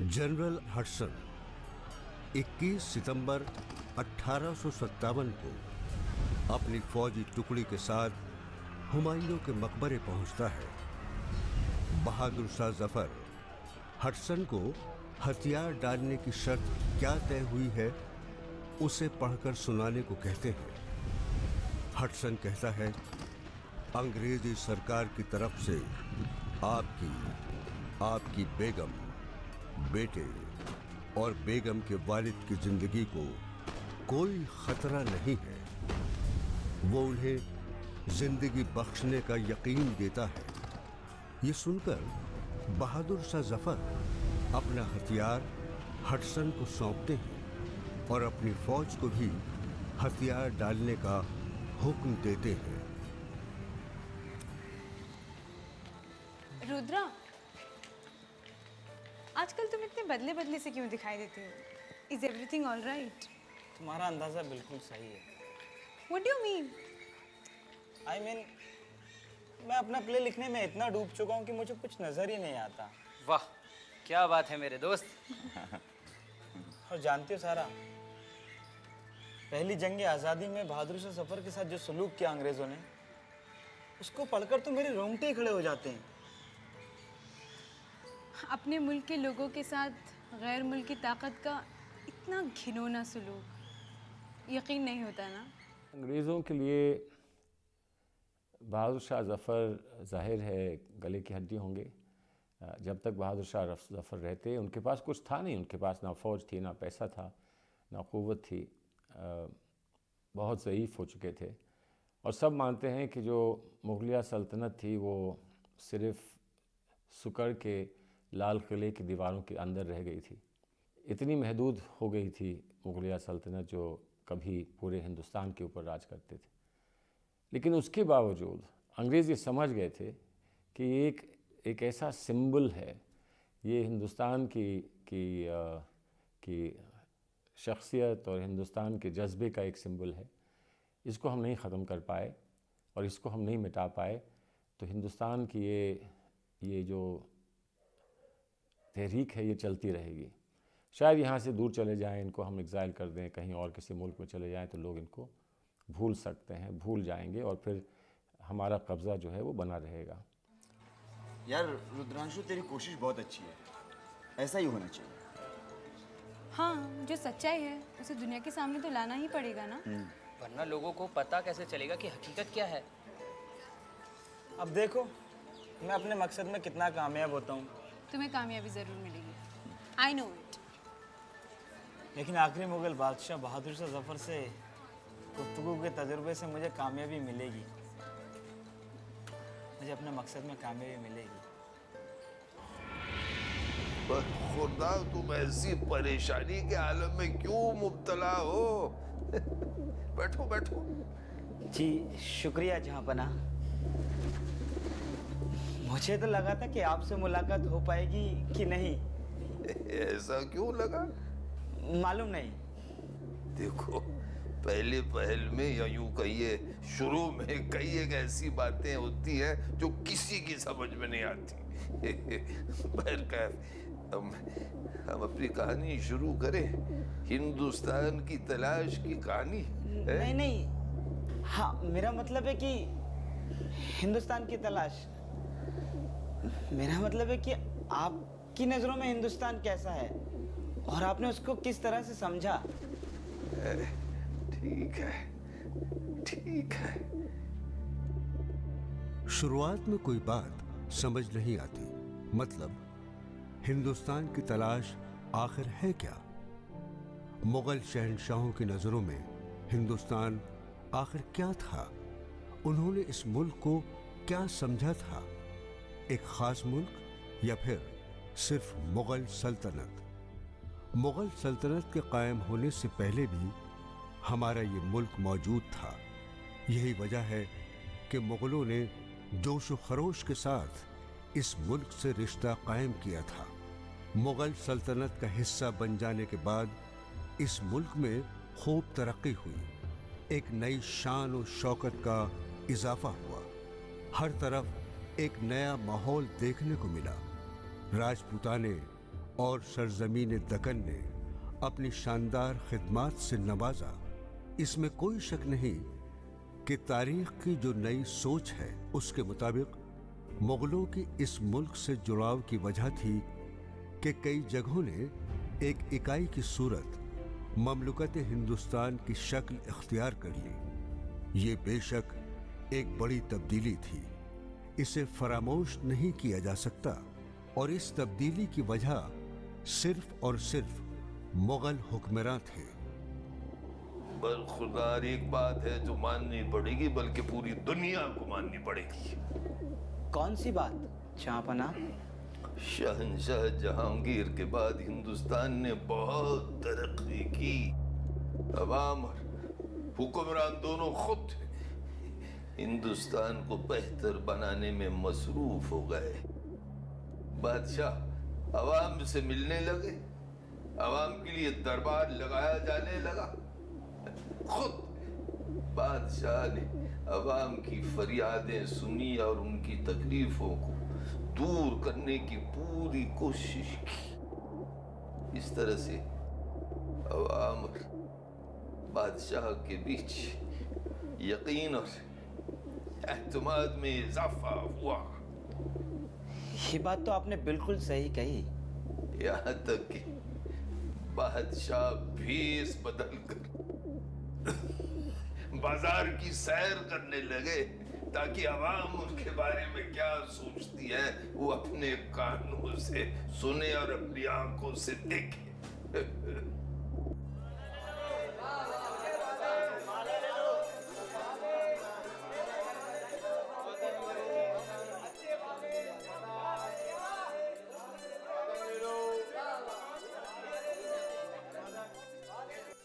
General Hudson 21 सितंबर 1857 को अपनी फौजी टुकड़ी के साथ हुमायूं के मकबरे पहुंचता है। बहादुर शाह जफर हडसन को हथियार डालने की शर्त क्या तय हुई है उसे पढ़कर सुनाने को कहते हैं। हडसन कहता है, अंग्रेजी सरकार की तरफ से आपकी बेगम, बेटे और बेगम के वालिद की जिंदगी को कोई खतरा नहीं है। वो उन्हें जिंदगी बख्शने का यकीन देता है। ये सुनकर बहादुर शाह जफर अपना हथियार हडसन को सौंपते हैं और अपनी फौज को भी हथियार डालने का हुक्म देते हैं। रुद्रा, आजकल तुम इतने बदले बदले से क्यों दिखाई देते हो? Is everything all right? तुम्हारा अंदाजा बिल्कुल सही है। What do you mean? I mean मैं अपना प्ले लिखने में इतना डूब चुका हूँ कि मुझे कुछ नजर ही नहीं आता। वाह, क्या बात है मेरे दोस्त। और जानते हो सारा, पहली जंग आज़ादी में बहादुर शाह जफर के साथ जो सलूक किया अंग्रेजों ने, उसको पढ़कर तो मेरे रोंगटे ही खड़े हो जाते हैं। अपने मुल्क के लोगों के साथ गैर मुल्की ताकत का इतना घिनौना सलूक, यकीन नहीं होता ना। अंग्रेज़ों के लिए बहादुर शाह ज़फ़र ज़ाहिर है गले की हड्डी होंगे। जब तक बहादुर शाह ज़फ़र रहते उनके पास कुछ था नहीं। उनके पास ना फ़ौज थी, ना पैसा था, ना क़ुव्वत थी। बहुत ज़ईफ़ हो चुके थे और सब मानते हैं कि जो मुग़लिया सल्तनत थी वो सिर्फ़ सुकड़ के लाल किले की दीवारों के अंदर रह गई थी। इतनी महदूद हो गई थी मुग़लिया सल्तनत जो कभी पूरे हिंदुस्तान के ऊपर राज करते थे। लेकिन उसके बावजूद अंग्रेज़ ये समझ गए थे कि एक ऐसा सिंबल है, ये हिंदुस्तान की शख्सियत और हिंदुस्तान के जज्बे का एक सिंबल है। इसको हम नहीं ख़त्म कर पाए और इसको हम नहीं मिटा पाए तो हिंदुस्तान की ये जो तहरीक है ये चलती रहेगी। शायद यहाँ से दूर चले जाएं, इनको हम एग्ज़ाइल कर दें, कहीं और किसी मुल्क में चले जाएं तो लोग इनको भूल सकते हैं, भूल जाएंगे और फिर हमारा कब्ज़ा जो है वो बना रहेगा। यार रुद्रांशु, तेरी कोशिश बहुत अच्छी है, ऐसा ही होना चाहिए। हाँ, जो सच्चाई है उसे दुनिया के सामने तो लाना ही पड़ेगा ना। वरना लोगों को पता कैसे चलेगा कि हकीकत क्या है। अब देखो मैं अपने मकसद में कितना कामयाब होता हूँ। तुम्हें कामयाबी ज़रूर मिलेगी, आई नो इट। लेकिन आखिरी मुग़ल बादशाह बहादुर शाह जफर से गुफ्तगू के तजुर्बे से मुझे कामयाबी मिलेगी। मुझे अपने मकसद में कामयाबी मिलेगी। पर खुदा, तुम ऐसी परेशानी के आलम में क्यों मुब्तला हो? बैठो बैठो। जी शुक्रिया जहाँपना। मुझे तो लगा था कि आपसे मुलाकात हो पाएगी कि नहीं। ऐसा क्यों लगा? मालूम नहीं। देखो, पहले पहल में या यूं कहिए शुरू में कई एक ऐसी बातें होती हैं जो किसी की समझ में नहीं आती। बहरकैफ हम अपनी कहानी शुरू करें। हिंदुस्तान की तलाश की कहानी है? नहीं, हाँ मेरा मतलब है कि हिंदुस्तान की तलाश, मेरा मतलब है कि आपकी नज़रों में हिंदुस्तान कैसा है और आपने उसको किस तरह से समझा। ठीक है, ठीक है। शुरुआत में कोई बात समझ नहीं आती। मतलब हिंदुस्तान की तलाश आखिर है क्या? मुगल शहंशाहों की नजरों में हिंदुस्तान आखिर क्या था? उन्होंने इस मुल्क को क्या समझा था? एक खास मुल्क या फिर सिर्फ मुगल सल्तनत? मुगल सल्तनत के कायम होने से पहले भी हमारा ये मुल्क मौजूद था। यही वजह है कि मुगलों ने जोश व खरोश के साथ इस मुल्क से रिश्ता कायम किया था। मुगल सल्तनत का हिस्सा बन जाने के बाद इस मुल्क में खूब तरक्की हुई। एक नई शान और शौकत का इजाफा हुआ। हर तरफ एक नया माहौल देखने को मिला। राजपूताने, और सरजमीन दक्कन ने अपनी शानदार खिदमात से नवाजा, इसमें कोई शक नहीं कि तारीख की जो नई सोच है उसके मुताबिक मुगलों की इस मुल्क से जुड़ाव की वजह थी कि कई जगहों ने एक इकाई की सूरत ममलुकत हिंदुस्तान की शक्ल इख्तियार कर ली। ये बेशक एक बड़ी तब्दीली थी, इसे फरामोश नहीं किया जा सकता, और इस तब्दीली की वजह सिर्फ और सिर्फ मुगल हुक्मरान थे। बरखुरदार एक बात है जो माननी पड़ेगी, बल्कि पूरी दुनिया को माननी पड़ेगी। कौन सी बात जहाँपनाह? शहंशाह जहांगीर के बाद हिंदुस्तान ने बहुत तरक्की की। अवाम और हुक्मरान दोनों खुद हिंदुस्तान को बेहतर बनाने में मसरूफ हो गए। बादशाह अवाम से मिलने लगे, अवाम के लिए दरबार लगाया जाने लगा। खुद बादशाह ने अवाम की फरियादें सुनी और उनकी तकलीफों को दूर करने की पूरी कोशिश की। इस तरह से अवाम और बादशाह के बीच यकीन और एतमाद में इजाफा हुआ। ये बात तो आपने बिल्कुल सही कही। यहाँ तक कि बादशाह भेस बदल कर बाजार की सैर करने लगे, ताकि अवाम उनके बारे में क्या सोचती है वो अपने कानों से सुने और अपनी आंखों से देखे।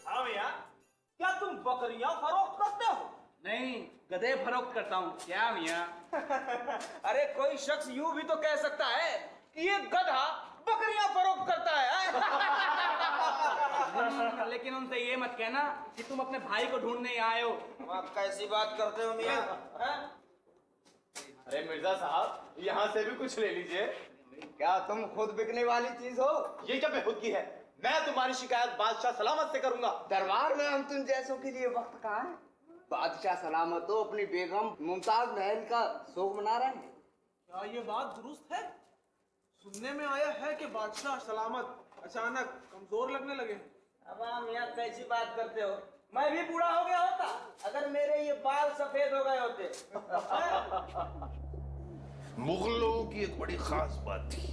हाँ भैया, क्या तुम बकरियां फरोख्त करते हो? नहीं, गधे फरोख्त करता हूँ। क्या मियाँ? अरे कोई शख्स यूं भी तो कह सकता है कि ये गधा बकरियां फरोख्त करता है। लेकिन उनसे ये मत कहना कि तुम अपने भाई को ढूंढने आए हो। आप कैसी बात करते हो मियाँ? अरे मिर्जा साहब, यहाँ से भी कुछ ले लीजिए। क्या तुम खुद बिकने वाली चीज हो? ये क्या बेखुदगी है? मैं तुम्हारी शिकायत बादशाह सलामत से करूंगा। दरबार में हम तुम जैसों के लिए वक्त कहाँ है? बादशाह सलामत तो अपनी बेगम मुमताज महल का शोक मना रहे हैं। क्या ये बात दुरुस्त है? सुनने में आया है कि बादशाह सलामत अचानक कमजोर लगने लगे। अब हम यहाँ कैसी बात करते हो? मैं भी बूढ़ा हो गया होता अगर मेरे ये बाल सफेद हो गए होते। मुगलों की एक बड़ी खास बात थी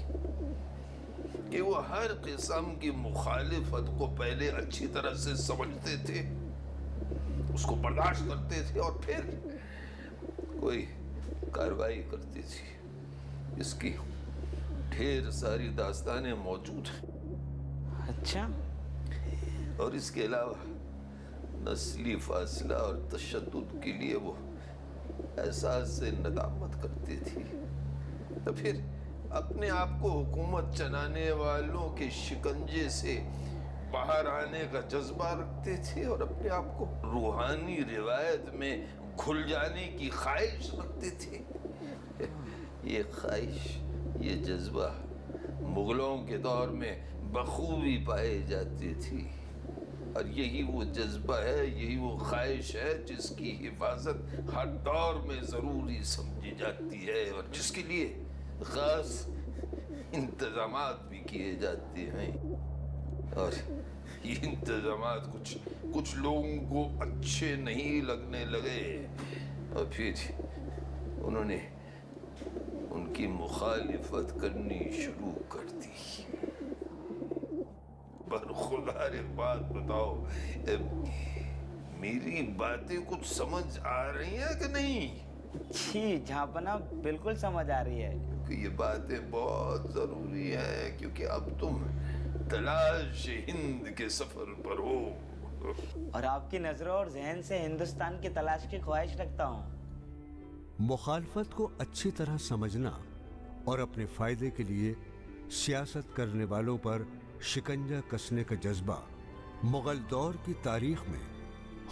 कि वो हर किस्म की मुखालिफत को पहले अच्छी तरह से समझते थे, उसको बर्दाश्त करते थे और फिर कोई कार्रवाई करते थे। इसकी ढेर सारी दास्तानें मौजूद हैं। अच्छा। और इसके अलावा नस्ली फासला और तशद्दुद के लिए वो एहसास से नदामत करती थी, तो फिर अपने आप को हुकूमत चलाने वालों के शिकंजे से बाहर आने का जज्बा रखते थे और अपने आप को रूहानी रिवायत में घुल जाने की ख्वाहिश रखते थे। ये ख्वाहिश, ये जज्बा मुगलों के दौर में बखूबी पाई जाती थी, और यही वो जज्बा है, यही वो ख्वाहिश है जिसकी हिफाजत हर दौर में ज़रूरी समझी जाती है और जिसके लिए ख़ास इंतज़ामात भी किए जाते हैं। और ये इंतज़ामात कुछ लोगों को अच्छे नहीं लगने लगे और फिर उन्होंने उनकी मुखालिफत करनी शुरू कर दी। पर खुदा एक बात बताओ, मेरी बातें कुछ समझ आ रही हैं कि नहीं? जी जहाँपनाह बिल्कुल समझ आ रही है। क्योंकि ये बातें बहुत जरूरी हैं, क्योंकि अब तुम तलाश हिंद के सफर पर हो और आपकी नजरों और जहन से हिंदुस्तान की तलाश की ख्वाहिश रखता हूँ। मुखालफत को अच्छी तरह समझना और अपने फायदे के लिए सियासत करने वालों पर शिकंजा कसने का जज्बा मुगल दौर की तारीख में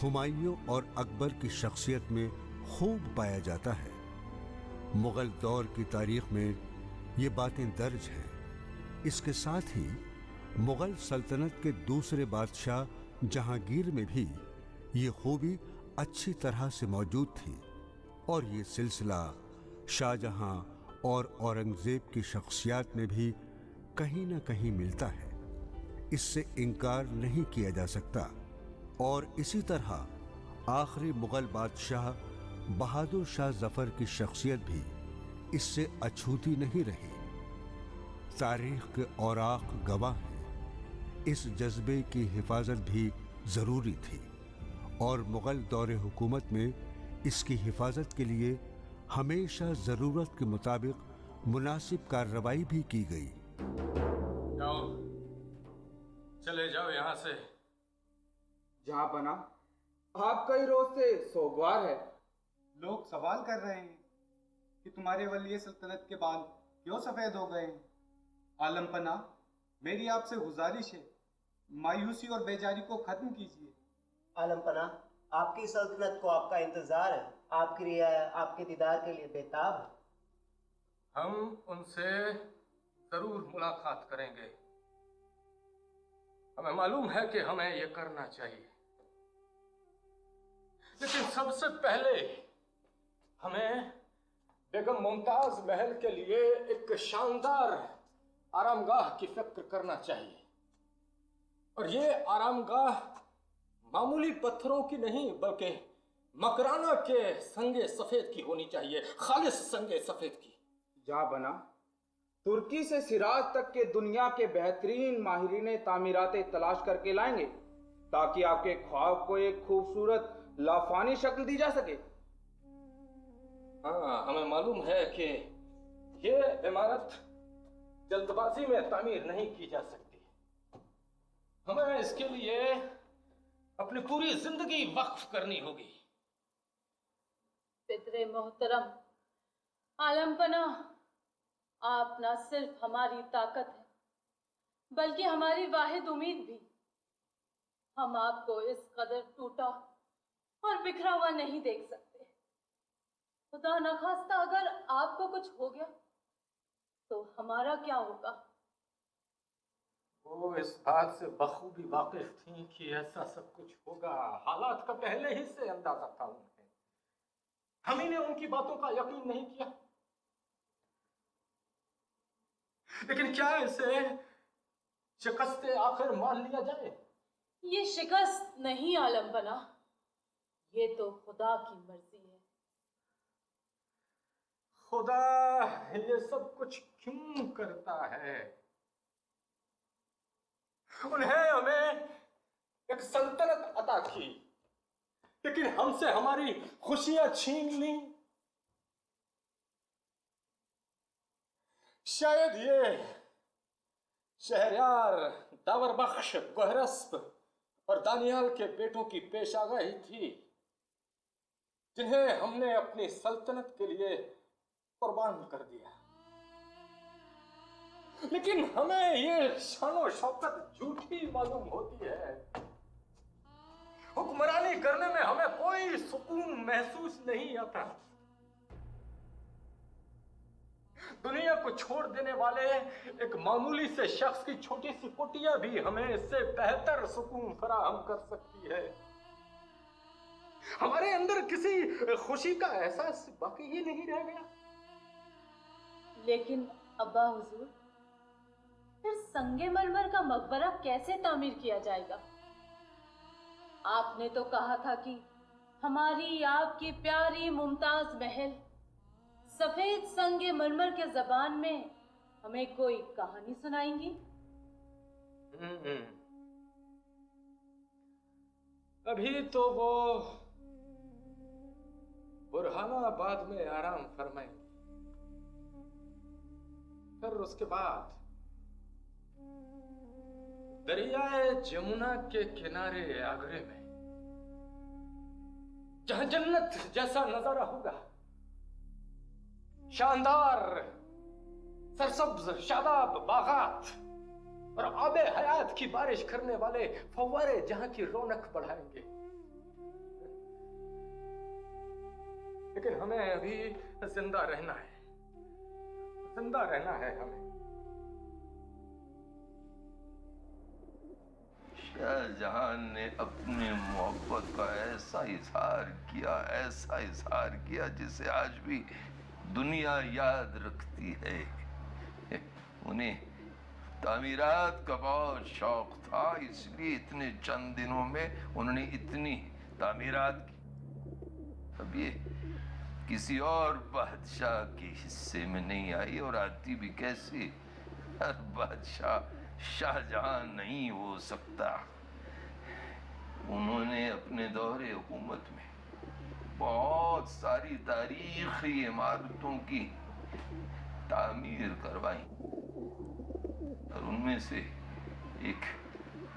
हुमायूं और अकबर की शख्सियत में खूब पाया जाता है। मुगल दौर की तारीख में ये बातें दर्ज हैं। इसके साथ ही मुगल सल्तनत के दूसरे बादशाह जहांगीर में भी ये खूबी अच्छी तरह से मौजूद थी और ये सिलसिला शाहजहां और औरंगजेब की शख्सियत में भी कहीं ना कहीं मिलता है, इससे इनकार नहीं किया जा सकता। और इसी तरह आखिरी मुगल बादशाह बहादुर शाह जफर की शख्सियत भी इससे अछूती नहीं रही। तारीख के औराक गवाह हैं, इस जज्बे की हिफाजत भी ज़रूरी थी और मुग़ल दौरे हुकूमत में इसकी हिफाजत के लिए हमेशा ज़रूरत के मुताबिक मुनासिब कार्रवाई भी की गई। जाओ, चले जाओ यहाँ से। जहाँ बना आपका ही रोज से सोगवार है। लोग सवाल कर रहे हैं कि तुम्हारे वली सल्तनत के बाल क्यों सफेद हो गए हैं। आलम पना, मेरी आपसे गुजारिश है, मायूसी और बेजारी को खत्म कीजिए। आलम पना, आपकी सल्तनत को आपका इंतजार है, आपकी रियाया आपके दीदार के लिए बेताब है। हम उनसे जरूर मुलाकात करेंगे। हमें मालूम है कि हमें यह करना चाहिए, लेकिन सबसे पहले हमें बेगम मुमताज महल के लिए एक शानदार आरामगाह की फिक्र करना चाहिए। और ये आरामगाह मामूली पत्थरों की नहीं बल्कि मकराना के संगे सफेद की होनी चाहिए, खालिस संगे सफेद की। जा बना, तुर्की से सिराज तक के दुनिया के बेहतरीन माहिरीन तामीराते तलाश करके लाएंगे ताकि आपके ख्वाब को एक खूबसूरत लाफानी शक्ल दी जा सके। हाँ, हमें मालूम है कि ये इमारत जल्दबाजी में तामीर नहीं की जा सकती। हमें इसके लिए अपनी पूरी जिंदगी वक्फ करनी होगी। पितरे मोहतरम, आलम पना, आप न सिर्फ हमारी ताकत है बल्कि हमारी वाहिद उम्मीद भी। हम आपको इस कदर टूटा और बिखरा हुआ नहीं देख सकते। खुदा न खास्ता अगर आपको कुछ हो गया तो हमारा क्या होगा? वो इस बात से बखूबी वाकिफ थी कि ऐसा सब कुछ होगा। हालात का पहले ही से अंदाजा था उन्हें। हम ही ने उनकी बातों का यकीन नहीं किया। लेकिन क्या इसे शिकस्त आखिर मान लिया जाए? ये शिकस्त नहीं आलम बना, ये तो खुदा की मर्जी है। खुदा ये सब कुछ क्यों करता है? उन्हें हमें एक सल्तनत अता की, लेकिन हमसे हमारी खुशियां छीन ली। शायद ये शहरयार, दावर बख्श, गोहरस्प और दानियाल के बेटों की पेशागाही थी जिन्हें हमने अपनी सल्तनत के लिए कुर्बान कर दिया। लेकिन हमें ये शानो शौकत झूठी मालूम होती है। हुक्मरानी करने में हमें कोई सुकून महसूस नहीं आता। दुनिया को छोड़ देने वाले एक मामूली से शख्स की छोटी सी कुटिया भी हमें इससे बेहतर सुकून फराहम कर सकती है। हमारे अंदर किसी खुशी का एहसास बाकी ही नहीं रह गया। लेकिन अब्बा हुजूर, फिर संगे मरमर का मकबरा कैसे तामीर किया जाएगा? आपने तो कहा था कि हमारी आपकी प्यारी मुमताज महल सफेद संगे मरमर के जबान में हमें कोई कहानी सुनाएंगी। अभी तो वो बुरहानाबाद में आराम फरमाएंगे, फिर उसके बाद दरियाए जमुना के किनारे आगरे में, जहां जन्नत जैसा नजारा होगा, शानदार सरसब्ज शादाब बागात और आबे हयात की बारिश करने वाले फव्वारे जहां की रौनक बढ़ाएंगे। लेकिन हमें अभी जिंदा रहना है, जिंदा रहना है हमें। शाहजहां ने अपनी मोहब्बत का ऐसा इजहार किया जिसे आज भी दुनिया याद रखती है। उन्हें तामीरात का बहुत शौक था, इसलिए इतने चंद दिनों में उन्होंने इतनी तामीरात की। अब ये किसी और बादशाह के हिस्से में नहीं आई, और आती भी कैसे? हर बादशाह शाहजहां नहीं हो सकता। उन्होंने अपने दौरे हुकूमत में बहुत सारी तारीखी इमारतों की तामीर करवाई, और उनमें से एक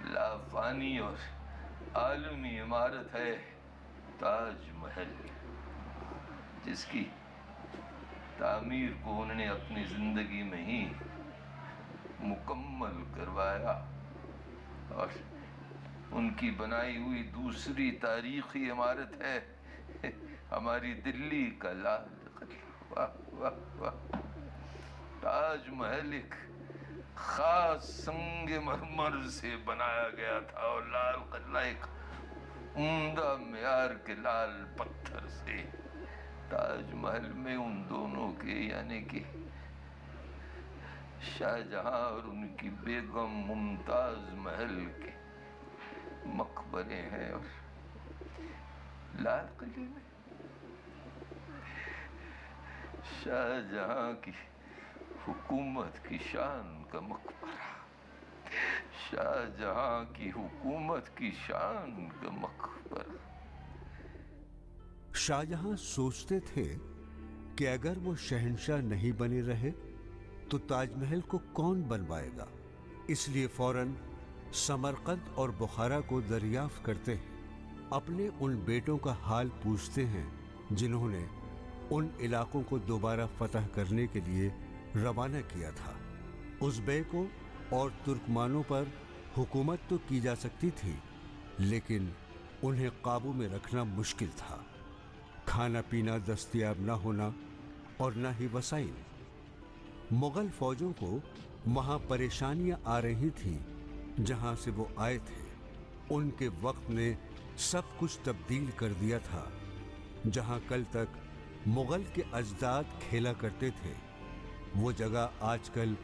लाफानी और आलमी इमारत है ताजमहल, जिसकी तामीर को उन्होंने अपनी जिंदगी में ही मुकम्मल करवाया। और उनकी बनाई हुई दूसरी तारीखी इमारत है हमारी दिल्ली का लाल किला। वाह वाह वाह! ताजमहल एक खास संगमरमर से बनाया गया था, और लाल किला एक उम्दा मेयार के लाल पत्थर से। ताजमहल में उन दोनों के यानी कि शाहजहां और उनकी बेगम मुमताज महल के मकबरे हैं, और लाल किले में शाहजहां की हुकूमत की शान का मकबरा। शाहजहां की हुकूमत की शान का मकबरा। शाहजहां सोचते थे कि अगर वो शहंशाह नहीं बने रहे तो ताजमहल को कौन बनवाएगा, इसलिए फौरन समरकंद और बुखारा को दरियाफ्त करते हैं। अपने उन बेटों का हाल पूछते हैं जिन्होंने उन इलाकों को दोबारा फतह करने के लिए रवाना किया था। उज़्बेकों और तुर्कमानों पर हुकूमत तो की जा सकती थी, लेकिन उन्हें काबू में रखना मुश्किल था। खाना पीना दस्तयाब न होना और न ही वसाइल। मुगल फौजों को वहां परेशानियां आ रही थी जहां से वो आए थे। उनके वक्त ने सब कुछ तब्दील कर दिया था। जहां कल तक मुगल के अजदाद खेला करते थे, वो जगह आजकल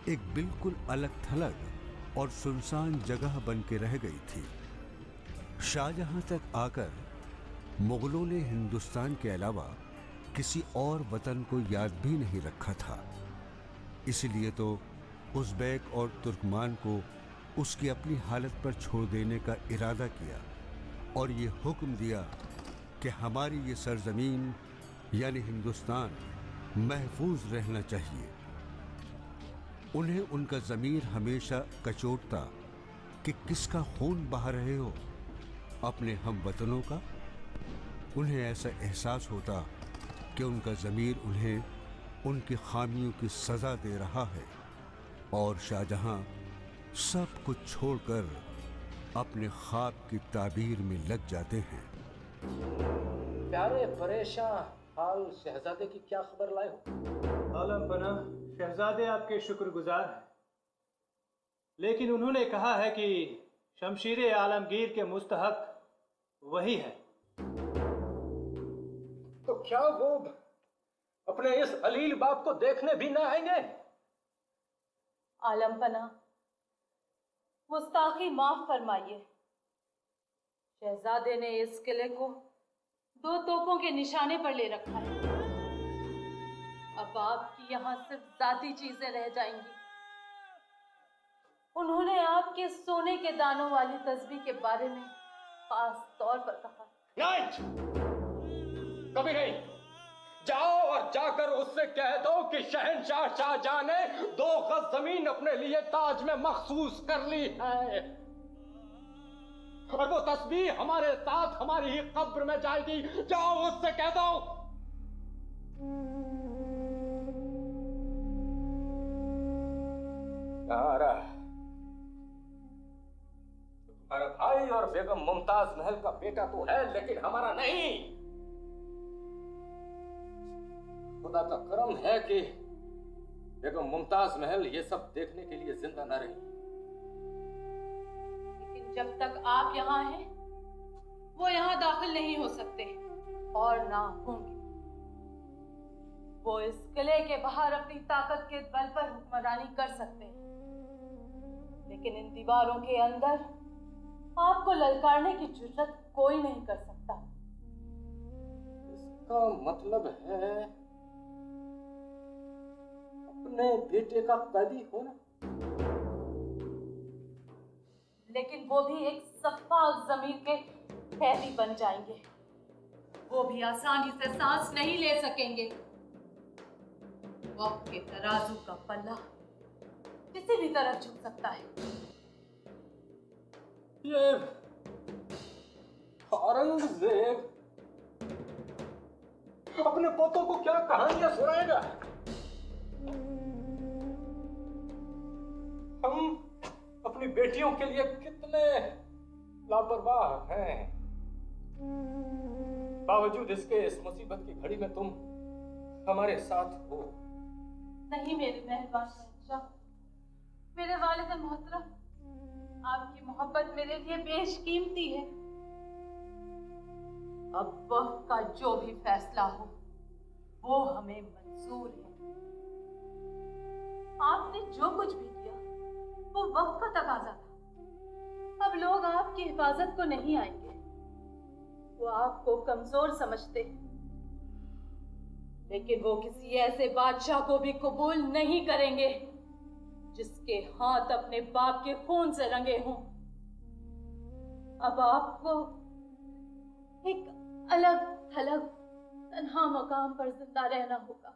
एक बिल्कुल अलग थलग और सुनसान जगह बन के रह गई थी। शाहजहां तक आकर मुगलों ने हिंदुस्तान के अलावा किसी और वतन को याद भी नहीं रखा था। इसलिए तो उज़्बेक और तुर्कमान को उसकी अपनी हालत पर छोड़ देने का इरादा किया और ये हुक्म दिया कि हमारी ये सरजमीन यानी हिंदुस्तान महफूज रहना चाहिए। उन्हें उनका ज़मीर हमेशा कचोटता कि किसका खून बहा रहे हो, अपने हम वतनों का। उन्हें ऐसा एहसास होता कि उनका ज़मीर उन्हें उनकी खामियों की सज़ा दे रहा है, और शाहजहां सब कुछ छोड़कर अपने ख्वाब की ताबीर में लग जाते हैं। प्यारे परेशान हाल शहजादे की क्या खबर लाए हो? आलम बना शहजादे आपके शुक्रगुजार हैं, लेकिन उन्होंने कहा है कि शमशीर आलमगीर के मुस्तहक वही है। तो क्या वो अपने इस अलील बाप को देखने भी ना आएंगे? आलम पना, गुस्ताखी माफ फरमाइए। शहजादे ने इस किले को 2 तोपों के निशाने पर ले रखा है। अब आपकी यहाँ सिर्फ जाती चीजें रह जाएंगी। उन्होंने आपके सोने के दानों वाली तस्बीह के बारे में खास तौर पर कहा। नहीं, कभी नहीं। जाओ और जाकर उससे कह दो कि शहंशाह शाहजहां ने 2 गज जमीन अपने लिए ताज में मखसूस कर ली है, और वो तस्बीह हमारे साथ हमारी ही कब्र में जाएगी। जाओ उससे कह दो। तुम्हारा भाई और बेगम मुमताज महल का बेटा तो है, लेकिन हमारा नहीं। खुदा का करम है कि बेगम मुमताज महल ये सब देखने के लिए जिंदा न रही। लेकिन जब तक आप यहाँ हैं वो यहाँ दाखिल नहीं हो सकते और ना होंगे। वो इस किले के बाहर अपनी ताकत के बल पर हुक्मरानी कर सकते हैं, लेकिन इन दीवारों के अंदर आपको ललकारने की जुर्रत कोई नहीं कर सकता। इसका मतलब है अपने बेटे का कैदी होना। लेकिन वो भी एक सफा ज़मीर के कैदी बन जाएंगे। वो भी आसानी से सांस नहीं ले सकेंगे। वक्त के तराजू का पल्ला किसी भी तरफ झुक सकता है। ये औरंगजेब अपने पोतों को क्या कहानियां सुनाएगा? हम अपनी बेटियों के लिए कितने लापरवाह हैं। बावजूद इसके इस मुसीबत की घड़ी में तुम हमारे साथ हो। नहीं मेरे मेहरबान शहंशाह, मेरे वालिद मोहतरम, आपकी मोहब्बत मेरे लिए बेशकीमती है। अब वक्त का जो भी फैसला हो वो हमें मंजूर है। आपने जो कुछ भी किया वो वक्त का तकाजा था। अब लोग आपकी हिफाजत को नहीं आएंगे, वो आपको कमजोर समझते हैं, लेकिन वो किसी ऐसे बादशाह को भी कबूल नहीं करेंगे जिसके हाथ अपने बाप के खून से रंगे हों। अब आपको एक अलग थलग तन्हा मकाम पर जिंदा रहना होगा।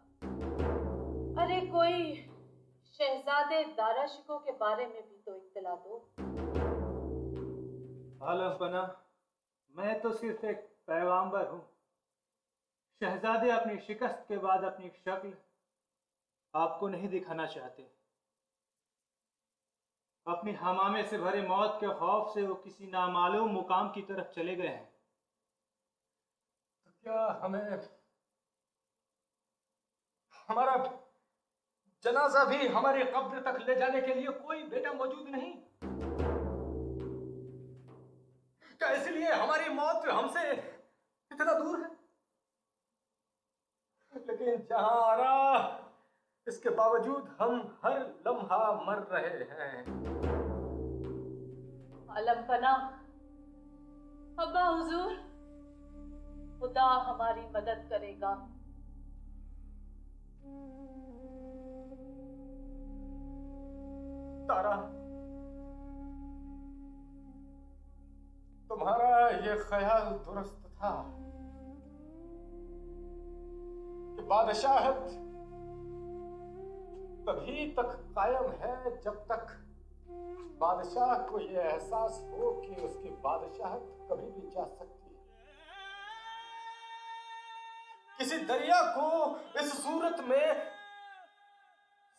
अरे कोई शहजादे दाराशिकों के बारे में भी तो इत्तला दो। आलम पना, मैं तो सिर्फ एक पैगाम्बर हूँ। शहजादे अपनी शिकस्त के बाद अपनी शक्ल आपको नहीं दिखाना चाहते। अपनी हमामे से भरे मौत के खौफ से वो किसी नामालूम मुकाम की तरफ चले गए हैं। तो क्या हमें हमारा जनाजा भी हमारी कब्र तक ले जाने के लिए कोई बेटा मौजूद नहीं? क्या इसलिए हमारी मौत हमसे इतना दूर है? लेकिन जहां आ रहा, इसके बावजूद हम हर लम्हा मर रहे हैं। आलम पना, अब्बा हुजूर, खुदा हमारी मदद करेगा। तारा, तुम्हारा ये ख्याल दुरुस्त था कि बादशाहत तभी तक कायम है जब तक बादशाह को यह एहसास हो कि उसकी बादशाहत कभी भी जा सकती है। किसी दरिया को इस सूरत में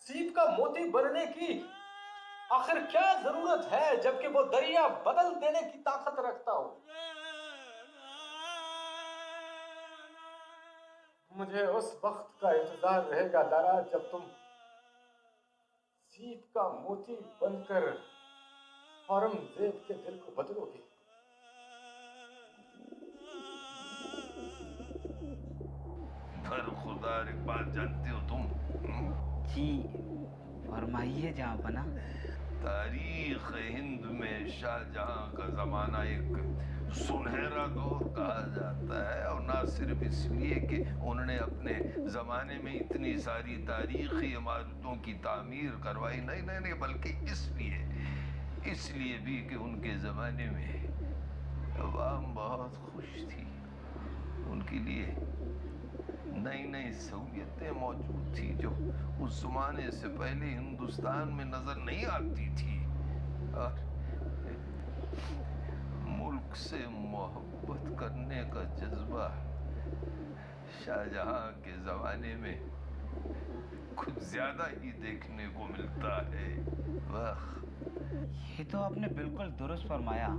सीप का मोती बनने की आखिर क्या जरूरत है, जबकि वो दरिया बदल देने की ताकत रखता हो। मुझे उस वक्त का इंतजार रहेगा दारा, जब तुम सीप का मोती बनकर औरंगजेब के दिल को बदलोगे। पर खुदा एक बात जानते हो तुम? जी फरमाइए जहाँ बना। तारीख हिंद में शाहजहां का जमाना एक सुनहरा दौर कहा जाता है, और ना सिर्फ इसलिए कि उन्होंने अपने ज़माने में इतनी सारी तारीख़ी इमारतों की तामीर करवाई, नहीं नहीं नहीं, बल्कि इसलिए भी कि उनके ज़माने में अवाम बहुत खुश थी। उनके लिए नई नई सहूलियतें मौजूद थी जो उस ज़माने से पहले हिंदुस्तान में नज़र नहीं आती थी, और मुल्क से मोहब्बत करने का जज्बा शाहजहां के ज़माने में कुछ ज़्यादा ही देखने को मिलता है। वाह, ये तो आपने बिल्कुल दुरुस्त फरमाया,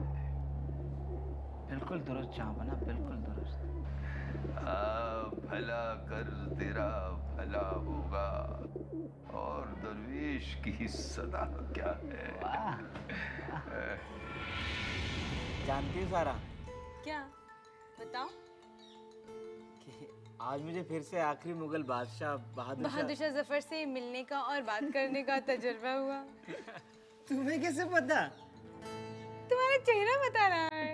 बिल्कुल दुरुस्त जहाँ बना, बिल्कुल दुरुस्त। भला कर तेरा भला होगा, और दरवेश की सदा क्या है। जानती हो सारा क्या? बताओ। कि आज मुझे फिर से आखिरी मुगल बादशाह बहादुर शाह जफर से मिलने का और बात करने का तजुर्बा हुआ। तुम्हें कैसे पता? तुम्हारा चेहरा बता रहा है।